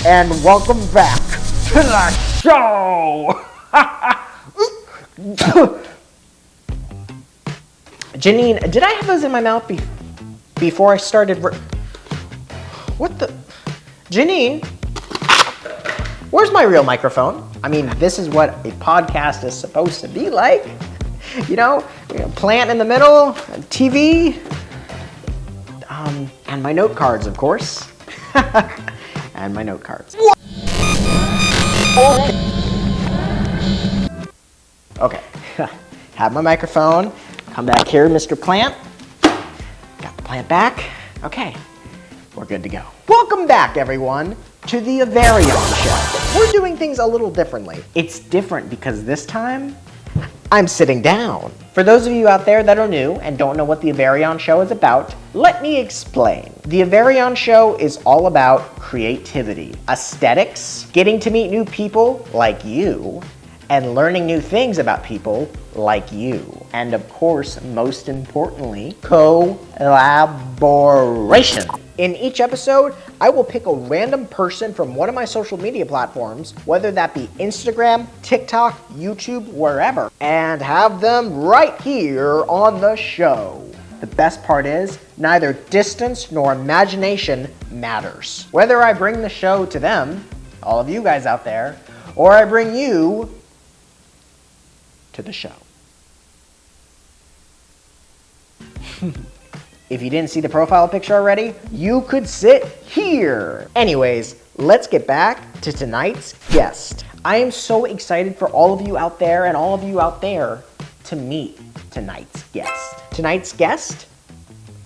and welcome back to the show. Janine, did I have those in my mouth before I started? What the? Janine, where's my real microphone? I mean, this is what a podcast is supposed to be like. You know, plant in the middle, TV, and my note cards, of course. And my note cards. Okay, have my microphone. Come back here, Mr. Plant. Got the plant back. Okay, we're good to go. Welcome back, everyone, to the AAVARION Show. We're doing things a little differently. It's different because this time, I'm sitting down. For those of you out there that are new and don't know what the AAVARION Show is about, let me explain. The AAVARION Show is all about creativity, aesthetics, getting to meet new people like you, and learning new things about people like you. And of course, most importantly, collaboration. In each episode, I will pick a random person from one of my social media platforms, whether that be Instagram, TikTok, YouTube, wherever, and have them right here on the show. The best part is, neither distance nor imagination matters. Whether I bring the show to them, all of you guys out there, or I bring you to the show. If you didn't see the profile picture already, you could sit here. Anyways, let's get back to tonight's guest. I am so excited for all of you out there and all of you out there to meet tonight's guest. Tonight's guest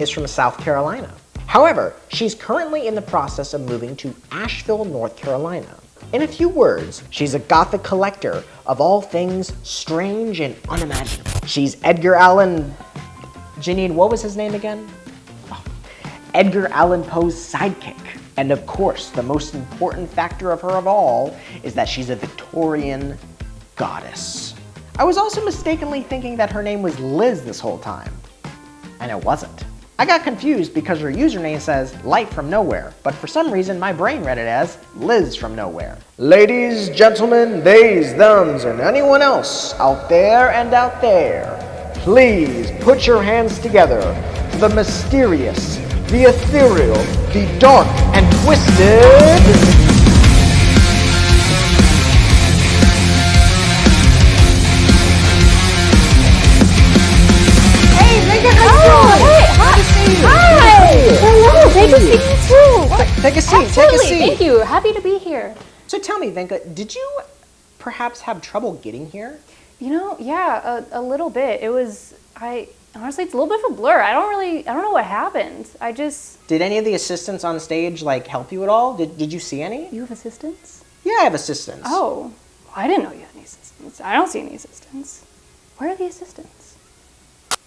is from South Carolina. However, she's currently in the process of moving to Asheville, North Carolina. In a few words, she's a Gothic collector of all things strange and unimaginable. She's Edgar Allan... Janine, what was his name again? Oh. Edgar Allan Poe's sidekick. And of course, the most important factor of her of all is that she's a Victorian goddess. I was also mistakenly thinking that her name was Liz this whole time. And it wasn't. I got confused because her username says Light from Nowhere, but for some reason my brain read it as Liz from Nowhere. Ladies, gentlemen, theys, thems, and anyone else out there and out there, please put your hands together for the mysterious, the ethereal, the dark and twisted... Hey, Vinca, how's it going? Hi! Hello, great to see you too. Take a seat, Absolutely. take a seat. Thank you, happy to be here. So tell me, Vinca, did you perhaps have trouble getting here? You know, yeah, a little bit. Honestly, it's a little bit of a blur. I don't know what happened. Did any of the assistants on stage, help you at all? Did you see any? You have assistants? Yeah, I have assistants. Oh, I didn't know you had any assistants. I don't see any assistants. Where are the assistants?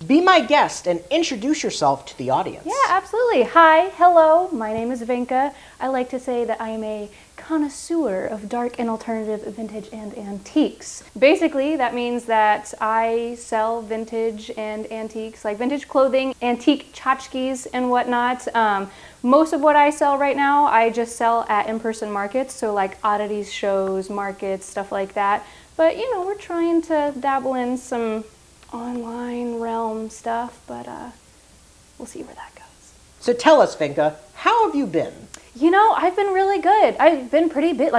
Be my guest and introduce yourself to the audience. Yeah, absolutely. Hi, hello, my name is Vinca. I like to say that I am a connoisseur of dark and alternative vintage and antiques. Basically, that means that I sell vintage and antiques, like vintage clothing, antique tchotchkes and whatnot. Most of what I sell right now, I just sell at in-person markets, so like oddities shows, markets, stuff like that. But, you know, we're trying to dabble in some online realm stuff, but we'll see where that goes. So tell us, Vinca, how have you been? You know, I've been really good. I've been pretty busy.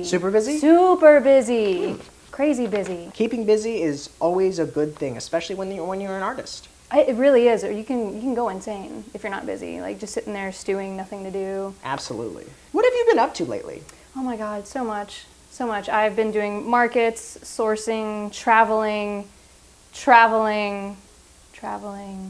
Super busy? Super busy. Crazy busy. Keeping busy is always a good thing, especially when you're an artist. It really is. Or you can go insane if you're not busy. Like just sitting there stewing, nothing to do. Absolutely. What have you been up to lately? Oh my God, so much. So much. I've been doing markets, sourcing, traveling.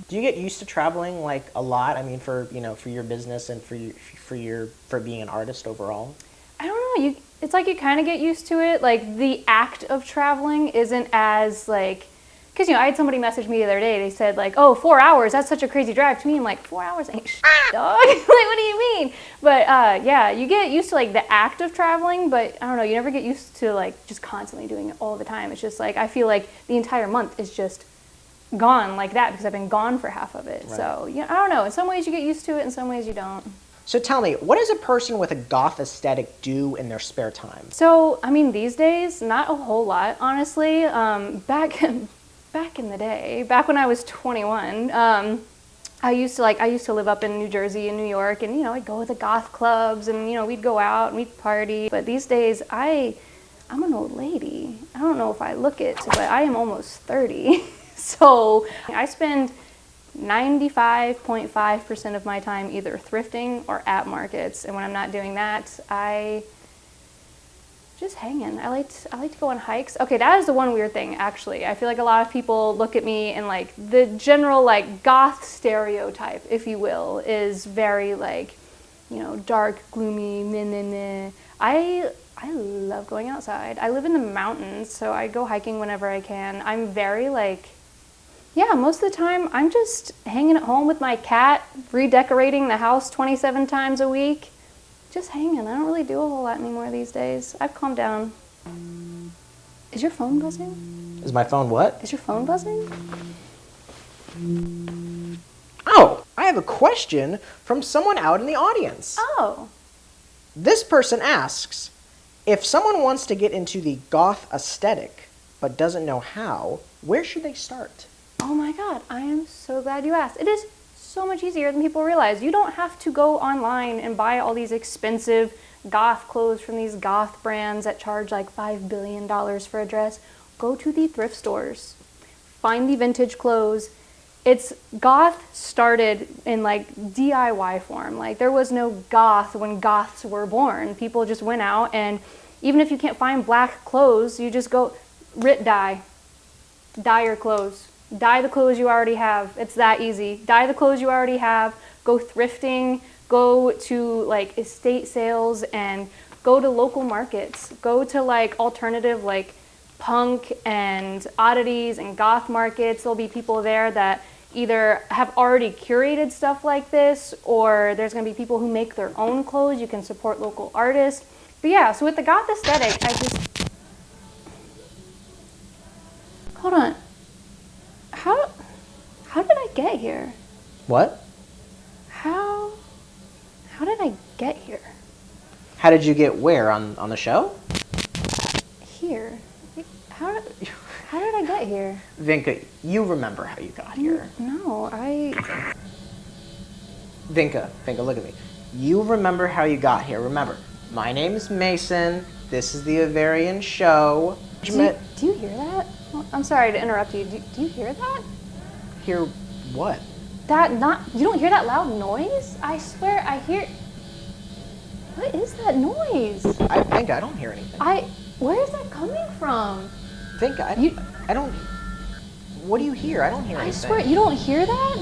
Do you get used to traveling a lot? I mean, for your business and for being an artist overall. I don't know. It's like you kind of get used to it. Like the act of traveling isn't as because I had somebody message me the other day. They said oh, 4 hours. That's such a crazy drive. To me, I'm like 4 hours ain't shit, dog. What do you mean? But yeah, you get used to the act of traveling. But I don't know. You never get used to just constantly doing it all the time. It's just I feel like the entire month is just gone like that because I've been gone for half of it. Right. So yeah, I don't know. In some ways you get used to it. In some ways you don't. So tell me, what does a person with a goth aesthetic do in their spare time? So, I mean, these days, not a whole lot, honestly. Back in the day, back when I was 21, I used to live up in New Jersey and New York, and I'd go to the goth clubs, and we'd go out and we'd party. But these days, I'm an old lady. I don't know if I look it, but I am almost 30. So I spend 95.5% of my time either thrifting or at markets, and when I'm not doing that, I just hanging. I like to go on hikes. Okay, that is the one weird thing, actually. I feel like a lot of people look at me and like the general like goth stereotype, if you will, is very like, dark, gloomy, meh, meh, meh. I love going outside. I live in the mountains, so I go hiking whenever I can. I'm very like, yeah, most of the time I'm just hanging at home with my cat, redecorating the house 27 times a week. Just hanging. I don't really do a whole lot anymore these days. I've calmed down. Is your phone buzzing? Is my phone what? Is your phone buzzing? Oh, I have a question from someone out in the audience. Oh. This person asks, if someone wants to get into the goth aesthetic but doesn't know how, where should they start? Oh my God, I am so glad you asked. It is so much easier than people realize. You don't have to go online and buy all these expensive goth clothes from these goth brands that charge like $5 billion for a dress. Go to the thrift stores. Find the vintage clothes. Goth started in like DIY form. Like there was no goth when goths were born. People just went out, and even if you can't find black clothes, you just go dye your clothes. Dye the clothes you already have. It's that easy. Dye the clothes you already have. Go thrifting. Go to like estate sales and go to local markets. Go to like alternative like punk and oddities and goth markets. There'll be people there that either have already curated stuff like this, or there's going to be people who make their own clothes. You can support local artists. But yeah, so with the goth aesthetic, hold on. How did I get here? What? How did I get here? How did you get where? On the show? Here. How did I get here? Vinca, you remember how you got here. No, Vinca, look at me. You remember how you got here. Remember, my name is Mason. This is the AAVARION Show. Do you hear that? I'm sorry to interrupt you. Do you hear that? Hear what? You don't hear that loud noise? I swear I hear. What is that noise? Vinca, I don't hear anything. Where is that coming from? Vinca, I don't. What do you hear? I don't hear anything. I swear, you don't hear that?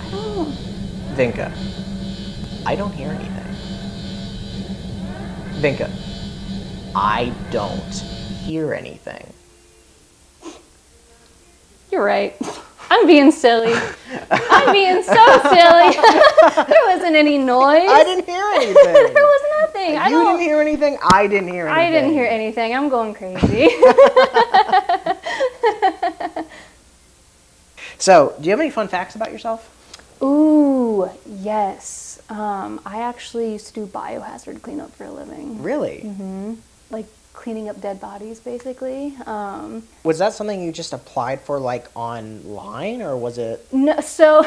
I don't. Vinca, I don't hear anything. Vinca, I don't hear anything. You're right. I'm being silly. I'm being so silly. There wasn't any noise. I didn't hear anything. There was nothing. You didn't hear anything. I didn't hear anything. I didn't hear anything. I'm going crazy. So, do you have any fun facts about yourself? Ooh, yes. I actually used to do biohazard cleanup for a living. Really? Mm-hmm. Like cleaning up dead bodies, basically. Was that something you just applied for, like, online, or was it? No, so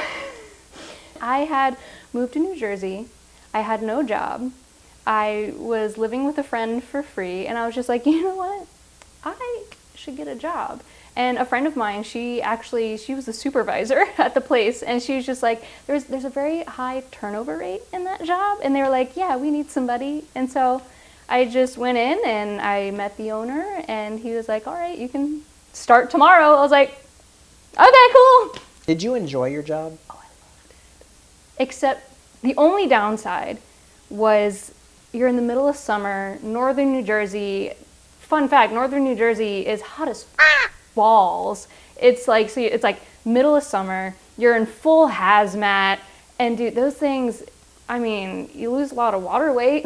I had moved to New Jersey. I had no job. I was living with a friend for free, and I was just like, you know what? I should get a job. And a friend of mine, she was the supervisor at the place, and she was just like, there's a very high turnover rate in that job, and they were like, yeah, we need somebody. And so I just went in and I met the owner, and he was like, all right, you can start tomorrow. I was like, okay, cool. Did you enjoy your job? Oh, I loved it. Except the only downside was you're in the middle of summer, northern New Jersey. Fun fact, northern New Jersey is hot as balls. It's like middle of summer, you're in full hazmat, and dude, those things, I mean, you lose a lot of water weight.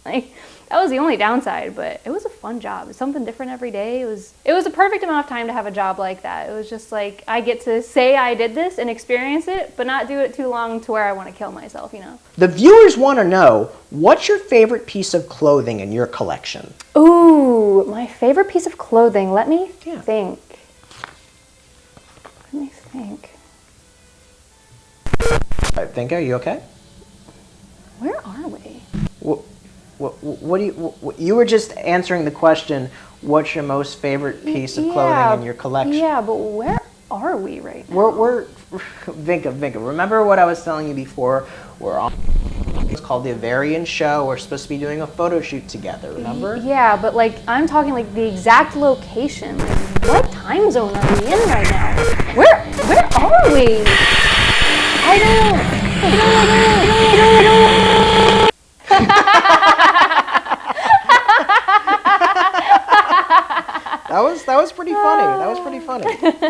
Like, That was the only downside, but it was a fun job. It's something different every day. It was a perfect amount of time to have a job like that. It was just like, I get to say I did this and experience it, but not do it too long to where I want to kill myself, you know? The viewers want to know, what's your favorite piece of clothing in your collection? Ooh, my favorite piece of clothing. Let me think. Let me think. Vinca, are you okay? Where are we? What do you were just answering the question, what's your most favorite piece of clothing in your collection? Yeah, but where are we right now? We're Vinca, remember what I was telling you before? We're on, it's called the AAVARION Show. We're supposed to be doing a photo shoot together, remember? Yeah, but like, I'm talking like the exact location. Like, what time zone are we in right now? Where are we? I don't. That was pretty funny. That was pretty funny.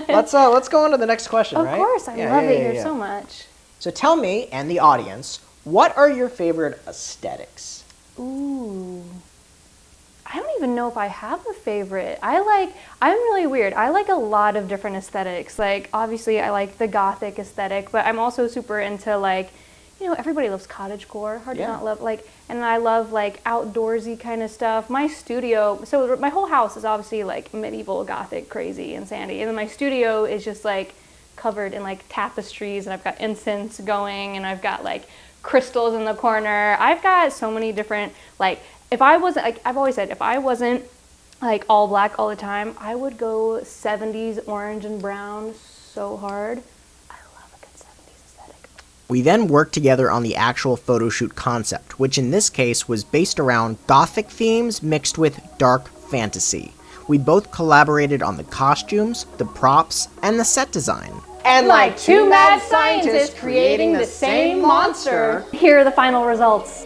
Let's go on to the next question, right? Of course, I love it here so much. So tell me and the audience, what are your favorite aesthetics? Ooh. I don't even know if I have a favorite. I'm really weird. I like a lot of different aesthetics. Like, obviously I like the Gothic aesthetic, but I'm also super into like, you know, everybody loves cottagecore. Hard to not love, like, and I love like outdoorsy kind of stuff. My studio, so my whole house is obviously like medieval Gothic crazy and sandy. And then my studio is just like covered in like tapestries, and I've got incense going, and I've got like crystals in the corner. I've got so many different, like, if I wasn't, like I've always said, if I wasn't like all black all the time, I would go 70s orange and brown so hard. We then worked together on the actual photo shoot concept, which in this case was based around Gothic themes mixed with dark fantasy. We both collaborated on the costumes, the props, and the set design. And like two mad scientists creating the same monster, here are the final results.